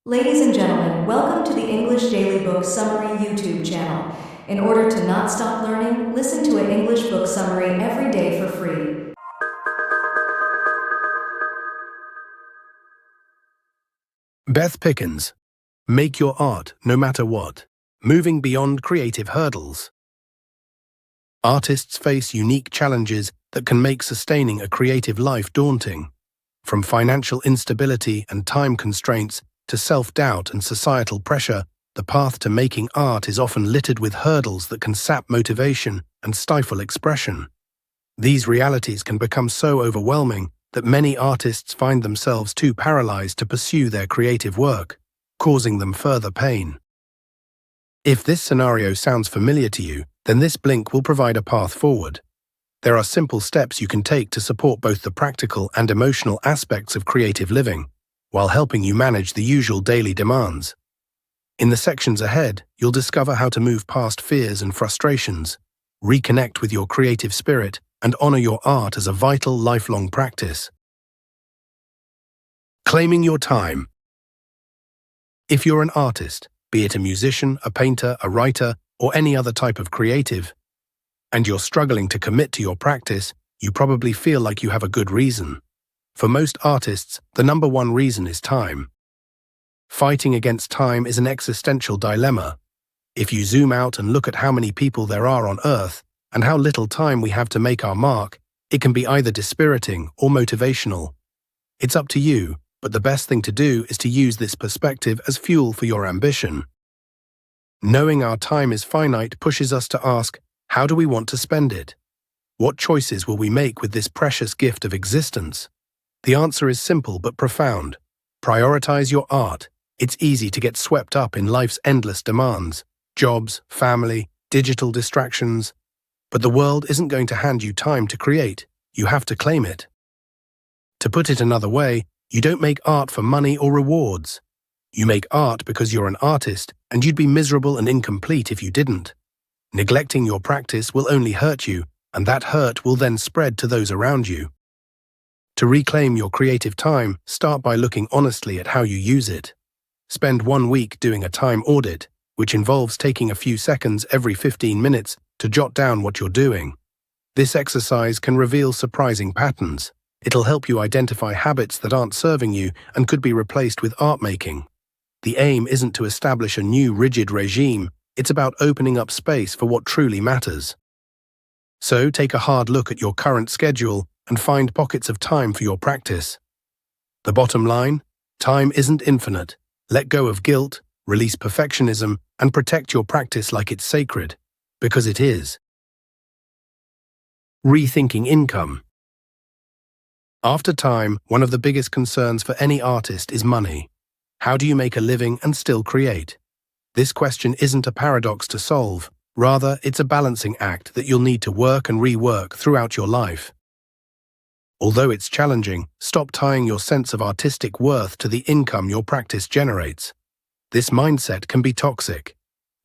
Ladies and gentlemen, welcome to the English Daily Book Summary YouTube channel. In order to not stop learning, listen to an English book summary every day for free. Beth Pickens, Make Your Art No Matter What, Moving Beyond Creative Hurdles. Artists face unique challenges that can make sustaining a creative life daunting. From financial instability and time constraints to self-doubt and societal pressure, the path to making art is often littered with hurdles that can sap motivation and stifle expression. These realities can become so overwhelming that many artists find themselves too paralyzed to pursue their creative work, causing them further pain. If this scenario sounds familiar to you, then this blink will provide a path forward. There are simple steps you can take to support both the practical and emotional aspects of creative living, while helping you manage the usual daily demands. In the sections ahead, you'll discover how to move past fears and frustrations, reconnect with your creative spirit, and honor your art as a vital, lifelong practice. Claiming your time. If you're an artist, be it a musician, a painter, a writer, or any other type of creative, and you're struggling to commit to your practice, you probably feel like you have a good reason. For most artists, the number one reason is time. Fighting against time is an existential dilemma. If you zoom out and look at how many people there are on Earth and how little time we have to make our mark, it can be either dispiriting or motivational. It's up to you, but the best thing to do is to use this perspective as fuel for your ambition. Knowing our time is finite pushes us to ask, how do we want to spend it? What choices will we make with this precious gift of existence? The answer is simple but profound. Prioritize your art. It's easy to get swept up in life's endless demands, jobs, family, digital distractions. But the world isn't going to hand you time to create. You have to claim it. To put it another way, you don't make art for money or rewards. You make art because you're an artist, and you'd be miserable and incomplete if you didn't. Neglecting your practice will only hurt you, and that hurt will then spread to those around you. To reclaim your creative time, start by looking honestly at how you use it. Spend 1 week doing a time audit, which involves taking a few seconds every 15 minutes to jot down what you're doing. This exercise can reveal surprising patterns. It'll help you identify habits that aren't serving you and could be replaced with art making. The aim isn't to establish a new rigid regime, it's about opening up space for what truly matters. So take a hard look at your current schedule and find pockets of time for your practice. The bottom line? Time isn't infinite. Let go of guilt, release perfectionism, and protect your practice like it's sacred, because it is. Rethinking income. After time, one of the biggest concerns for any artist is money. How do you make a living and still create? This question isn't a paradox to solve. Rather, it's a balancing act that you'll need to work and rework throughout your life. Although it's challenging, stop tying your sense of artistic worth to the income your practice generates. This mindset can be toxic.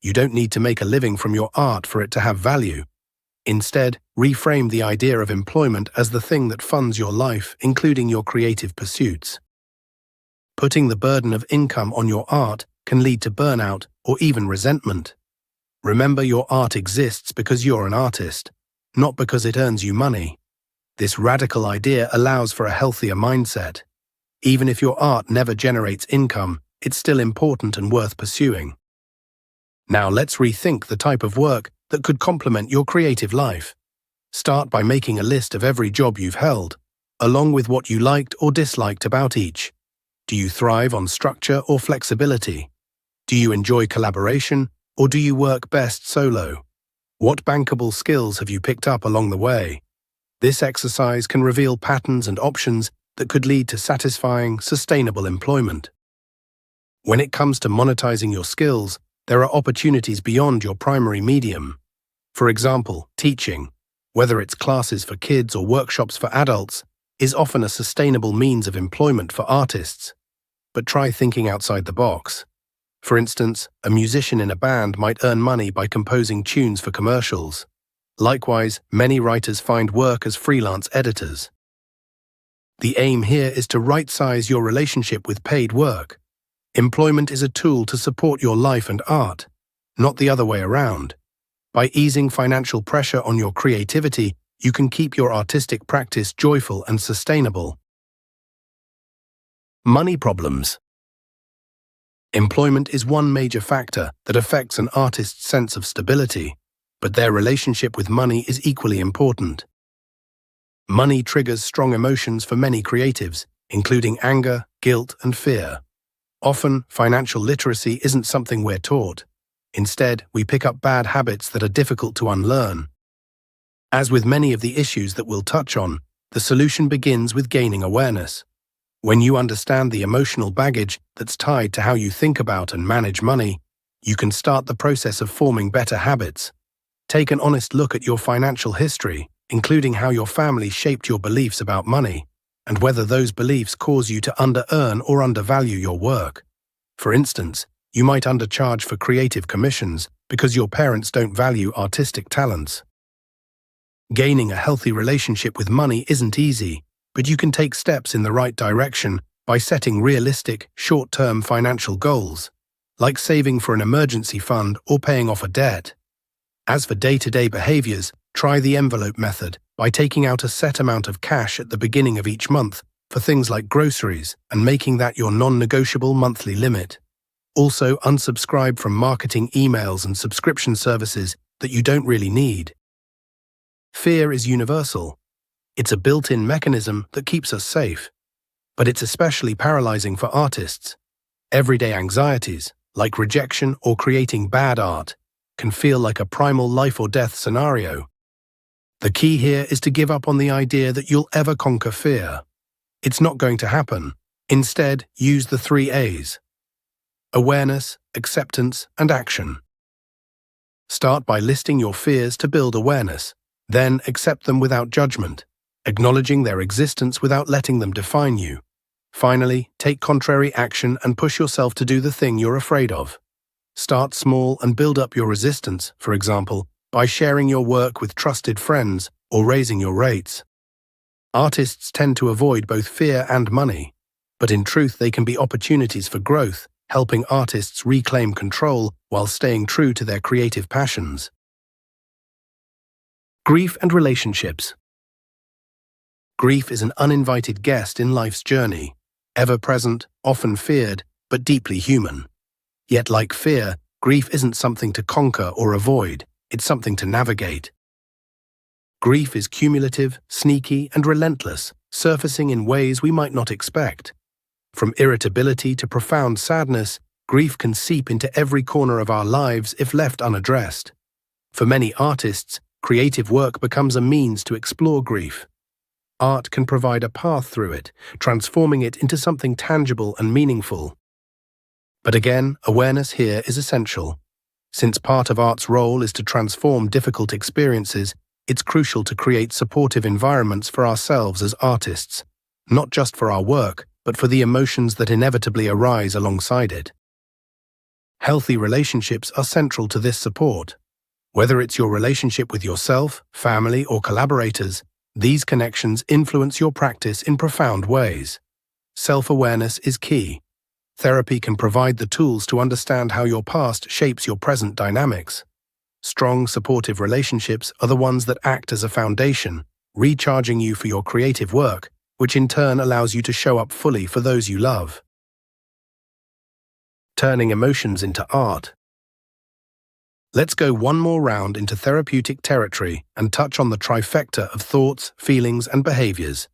You don't need to make a living from your art for it to have value. Instead, reframe the idea of employment as the thing that funds your life, including your creative pursuits. Putting the burden of income on your art can lead to burnout or even resentment. Remember, your art exists because you're an artist, not because it earns you money. This radical idea allows for a healthier mindset. Even if your art never generates income, it's still important and worth pursuing. Now let's rethink the type of work that could complement your creative life. Start by making a list of every job you've held, along with what you liked or disliked about each. Do you thrive on structure or flexibility? Do you enjoy collaboration, or do you work best solo? What bankable skills have you picked up along the way? This exercise can reveal patterns and options that could lead to satisfying, sustainable employment. When it comes to monetizing your skills, there are opportunities beyond your primary medium. For example, teaching, whether it's classes for kids or workshops for adults, is often a sustainable means of employment for artists. But try thinking outside the box. For instance, a musician in a band might earn money by composing tunes for commercials. Likewise, many writers find work as freelance editors. The aim here is to right-size your relationship with paid work. Employment is a tool to support your life and art, not the other way around. By easing financial pressure on your creativity, you can keep your artistic practice joyful and sustainable. Money problems. Employment is one major factor that affects an artist's sense of stability, but their relationship with money is equally important. Money triggers strong emotions for many creatives, including anger, guilt, and fear. Often, financial literacy isn't something we're taught. Instead, we pick up bad habits that are difficult to unlearn. As with many of the issues that we'll touch on, the solution begins with gaining awareness. When you understand the emotional baggage that's tied to how you think about and manage money, you can start the process of forming better habits. Take an honest look at your financial history, including how your family shaped your beliefs about money, and whether those beliefs cause you to under-earn or undervalue your work. For instance, you might undercharge for creative commissions because your parents don't value artistic talents. Gaining a healthy relationship with money isn't easy, but you can take steps in the right direction by setting realistic, short-term financial goals, like saving for an emergency fund or paying off a debt. As for day-to-day behaviors, try the envelope method by taking out a set amount of cash at the beginning of each month for things like groceries and making that your non-negotiable monthly limit. Also, unsubscribe from marketing emails and subscription services that you don't really need. Fear is universal. It's a built-in mechanism that keeps us safe. But it's especially paralyzing for artists. Everyday anxieties, like rejection or creating bad art, can feel like a primal life-or-death scenario. The key here is to give up on the idea that you'll ever conquer fear. It's not going to happen. Instead, use the 3 A's. Awareness, acceptance, and action. Start by listing your fears to build awareness. Then accept them without judgment, acknowledging their existence without letting them define you. Finally, take contrary action and push yourself to do the thing you're afraid of. Start small and build up your resistance, for example, by sharing your work with trusted friends or raising your rates. Artists tend to avoid both fear and money, but in truth they can be opportunities for growth, helping artists reclaim control while staying true to their creative passions. Grief and relationships. Grief is an uninvited guest in life's journey, ever-present, often feared, but deeply human. Yet like fear, grief isn't something to conquer or avoid, it's something to navigate. Grief is cumulative, sneaky, and relentless, surfacing in ways we might not expect. From irritability to profound sadness, grief can seep into every corner of our lives if left unaddressed. For many artists, creative work becomes a means to explore grief. Art can provide a path through it, transforming it into something tangible and meaningful. But again, awareness here is essential. Since part of art's role is to transform difficult experiences, it's crucial to create supportive environments for ourselves as artists, not just for our work, but for the emotions that inevitably arise alongside it. Healthy relationships are central to this support. Whether it's your relationship with yourself, family, or collaborators, these connections influence your practice in profound ways. Self-awareness is key. Therapy can provide the tools to understand how your past shapes your present dynamics. Strong, supportive relationships are the ones that act as a foundation, recharging you for your creative work, which in turn allows you to show up fully for those you love. Turning emotions into art. Let's go one more round into therapeutic territory and touch on the trifecta of thoughts, feelings, and behaviors.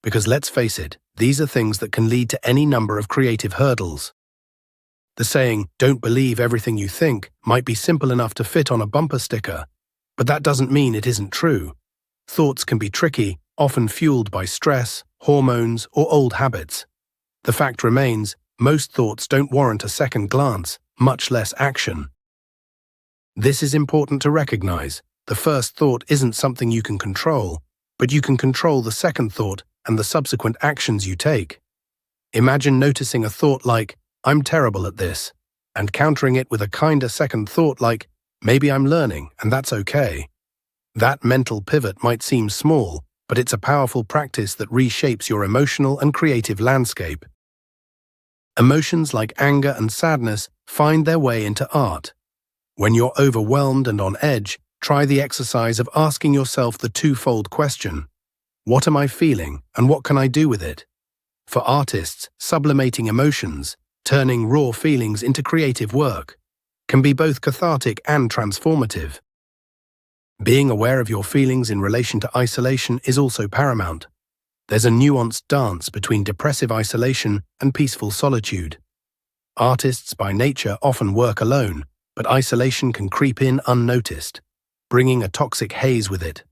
Because let's face it, these are things that can lead to any number of creative hurdles. The saying, "Don't believe everything you think," might be simple enough to fit on a bumper sticker, but that doesn't mean it isn't true. Thoughts can be tricky, often fueled by stress, hormones, or old habits. The fact remains, most thoughts don't warrant a second glance, much less action. This is important to recognize. The first thought isn't something you can control, but you can control the second thought and the subsequent actions you take. Imagine noticing a thought like, "I'm terrible at this," and countering it with a kinder second thought like, "Maybe I'm learning, and that's okay." That mental pivot might seem small, but it's a powerful practice that reshapes your emotional and creative landscape. Emotions like anger and sadness find their way into art. When you're overwhelmed and on edge, try the exercise of asking yourself the twofold question: what am I feeling and what can I do with it? For artists, sublimating emotions, turning raw feelings into creative work, can be both cathartic and transformative. Being aware of your feelings in relation to isolation is also paramount. There's a nuanced dance between depressive isolation and peaceful solitude. Artists by nature often work alone, but isolation can creep in unnoticed, bringing a toxic haze with it.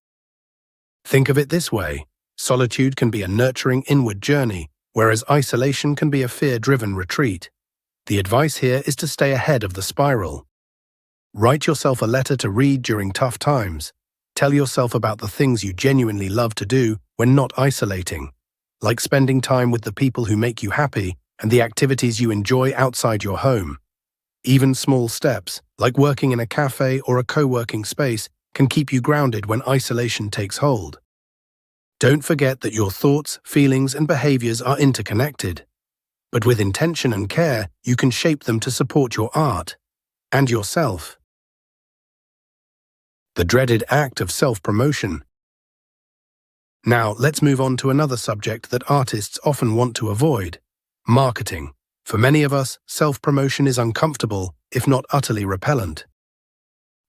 Think of it this way: solitude can be a nurturing inward journey, whereas isolation can be a fear-driven retreat. The advice here is to stay ahead of the spiral. Write yourself a letter to read during tough times. Tell yourself about the things you genuinely love to do when not isolating, like spending time with the people who make you happy and the activities you enjoy outside your home. Even small steps, like working in a cafe or a co-working space, can keep you grounded when isolation takes hold. Don't forget that your thoughts, feelings, and behaviors are interconnected. But with intention and care, you can shape them to support your art and yourself. The dreaded act of self-promotion. Now, let's move on to another subject that artists often want to avoid: marketing. For many of us, self-promotion is uncomfortable, if not utterly repellent.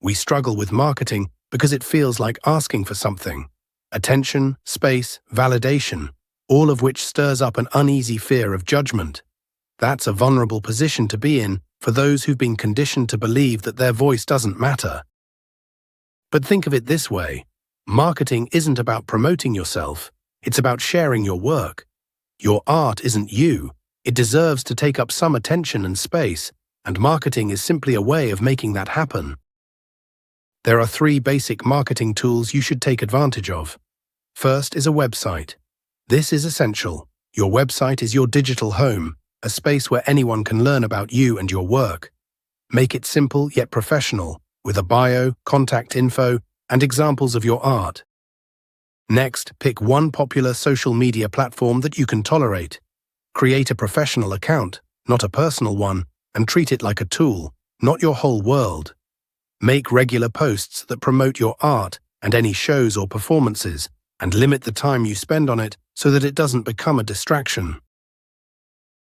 We struggle with marketing because it feels like asking for something: attention, space, validation, all of which stirs up an uneasy fear of judgment. That's a vulnerable position to be in for those who've been conditioned to believe that their voice doesn't matter. But think of it this way: marketing isn't about promoting yourself, it's about sharing your work. Your art isn't you, it deserves to take up some attention and space, and marketing is simply a way of making that happen. There are 3 basic marketing tools you should take advantage of. First is a website. This is essential. Your website is your digital home, a space where anyone can learn about you and your work. Make it simple yet professional, with a bio, contact info, and examples of your art. Next, pick one popular social media platform that you can tolerate. Create a professional account, not a personal one, and treat it like a tool, not your whole world. Make regular posts that promote your art and any shows or performances, and limit the time you spend on it so that it doesn't become a distraction.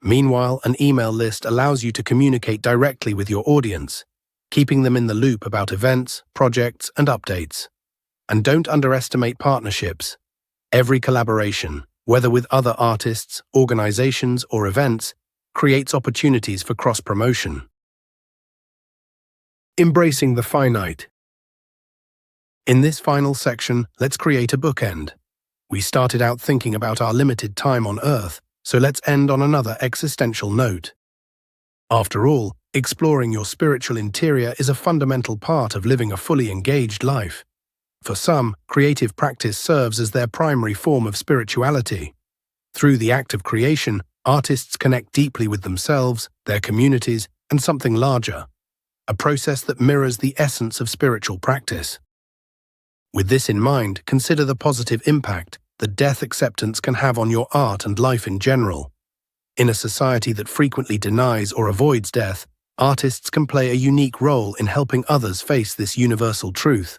Meanwhile, an email list allows you to communicate directly with your audience, keeping them in the loop about events, projects, and updates. And don't underestimate partnerships. Every collaboration, whether with other artists, organizations, or events, creates opportunities for cross-promotion. Embracing the finite. In this final section, let's create a bookend. We started out thinking about our limited time on Earth, so let's end on another existential note. After all, exploring your spiritual interior is a fundamental part of living a fully engaged life. For some, creative practice serves as their primary form of spirituality. Through the act of creation, artists connect deeply with themselves, their communities, and something larger, a process that mirrors the essence of spiritual practice. With this in mind, consider the positive impact that death acceptance can have on your art and life in general. In a society that frequently denies or avoids death, artists can play a unique role in helping others face this universal truth.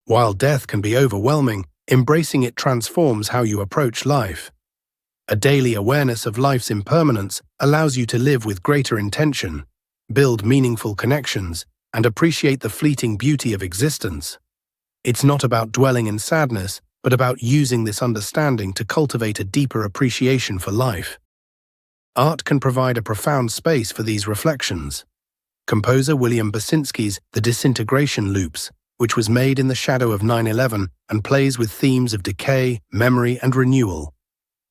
While death can be overwhelming, embracing it transforms how you approach life. A daily awareness of life's impermanence allows you to live with greater intention, build meaningful connections, and appreciate the fleeting beauty of existence. It's not about dwelling in sadness, but about using this understanding to cultivate a deeper appreciation for life. Art can provide a profound space for these reflections. Composer William Basinski's The Disintegration Loops, which was made in the shadow of 9/11 and plays with themes of decay, memory, and renewal,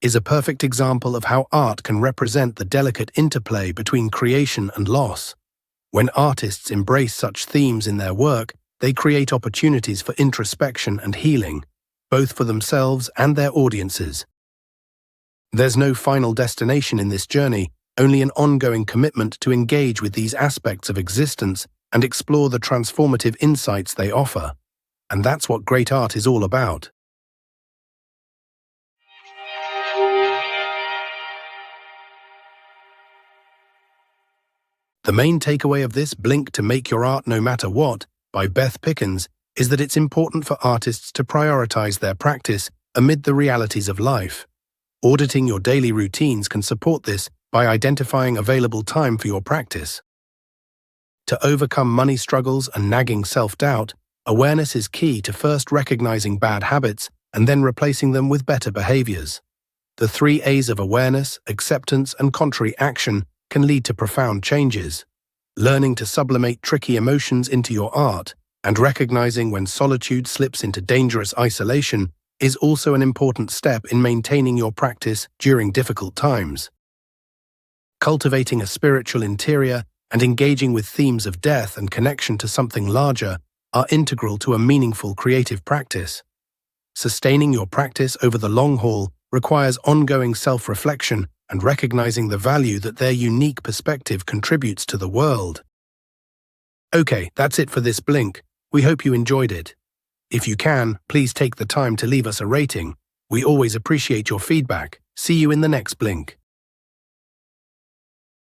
is a perfect example of how art can represent the delicate interplay between creation and loss. When artists embrace such themes in their work, they create opportunities for introspection and healing, both for themselves and their audiences. There's no final destination in this journey, only an ongoing commitment to engage with these aspects of existence and explore the transformative insights they offer. And that's what great art is all about. The main takeaway of this Blink to Make Your Art No Matter What by Beth Pickens is that it's important for artists to prioritize their practice amid the realities of life. Auditing your daily routines can support this by identifying available time for your practice. To overcome money struggles and nagging self-doubt, awareness is key to first recognizing bad habits and then replacing them with better behaviors. The 3 A's of awareness, acceptance, and contrary action can lead to profound changes. Learning to sublimate tricky emotions into your art and recognizing when solitude slips into dangerous isolation is also an important step in maintaining your practice during difficult times. Cultivating a spiritual interior and engaging with themes of death and connection to something larger are integral to a meaningful creative practice. Sustaining your practice over the long haul requires ongoing self-reflection and recognizing the value that their unique perspective contributes to the world. Okay, that's it for this Blink. We hope you enjoyed it. If you can, please take the time to leave us a rating. We always appreciate your feedback. See you in the next Blink.